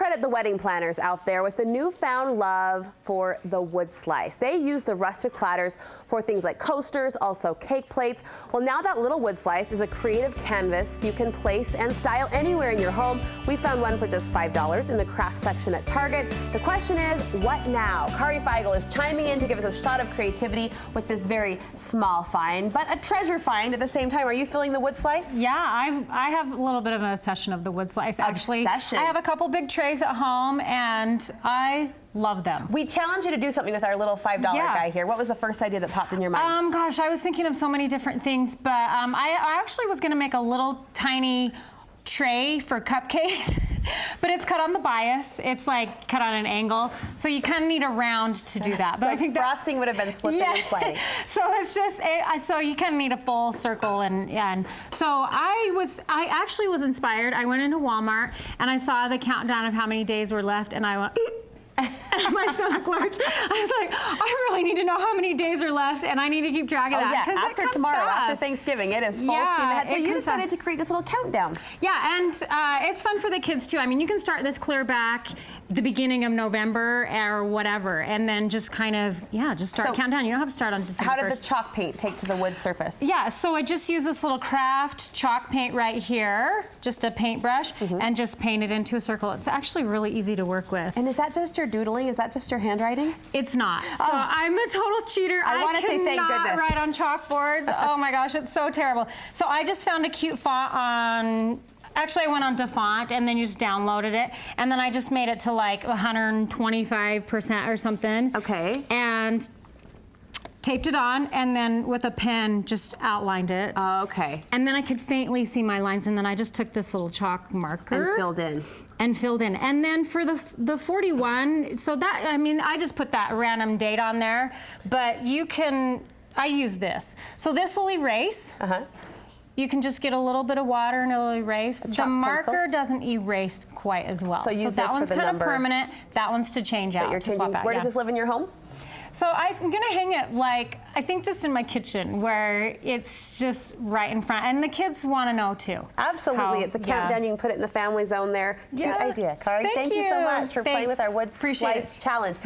credit the wedding planners out there with the newfound love for the wood slice. They use the rustic platters for things like coasters, also cake plates. Well, now that little wood slice is a creative canvas you can place and style anywhere in your home. We found one for just $5 in the craft section at Target. The question is, what now? Kari Feigl is chiming in to give us a shot of creativity with this very small find, but a treasure find at the same time. Are you feeling the wood slice? Yeah, I have a little bit of an obsession of the wood slice, actually. Obsession. I have a couple big trays at home, and I love them. We challenge you to do something with our little $5 guy here. What was the first idea that popped in your mind? Gosh, I was thinking of so many different things, but I actually was gonna make a little tiny tray for cupcakes. But it's cut on the bias. It's like cut on an angle. So you kind of need a round to do that. But so I think frosting would have been slipping and sliding. So it's just, so you kind of need a full circle. And so I actually was inspired. I went into Walmart and I saw the countdown of how many days were left, and I went, my stomach lurched. I was like, I really need to know how many days are left, and I need to keep track of that. Yeah, after tomorrow, fast. after Thanksgiving, it is full steam ahead. So you decided to create this little countdown. Yeah, and it's fun for the kids too. I mean, you can start this clear back the beginning of November or whatever, and then just kind of, just start countdown. You don't have to start on December 1st. How did the chalk paint take to the wood surface? Yeah, so I just use this little craft chalk paint right here, just a paintbrush, and just paint it into a circle. It's actually really easy to work with. And is that just your doodling? Is that just your handwriting? It's not. So I'm a total cheater. I want to say thank goodness. Write on chalkboards. Oh my gosh, it's so terrible. So I just found a cute font on, actually I went on DaFont and then just downloaded it. And then I just made it to like 125% or something. Okay. And taped it on, and then with a pen just outlined it. Okay. And then I could faintly see my lines, and then I just took this little chalk marker. And filled in. And filled in. And then for the 41, so that, I mean, I just put that random date on there, but you can, I use this. So this will erase. You can just get a little bit of water and it'll erase. The marker doesn't erase quite as well. So use that this one's for the kind number. of permanent. That one's to change out. You're changing. Where does this live in your home? So I'm gonna hang it, like, I think just in my kitchen where it's just right in front. And the kids wanna know too. Absolutely, it's a countdown. You can put it in the family zone there. Cute idea. Kari, thank you so much for playing with our wood slice challenge.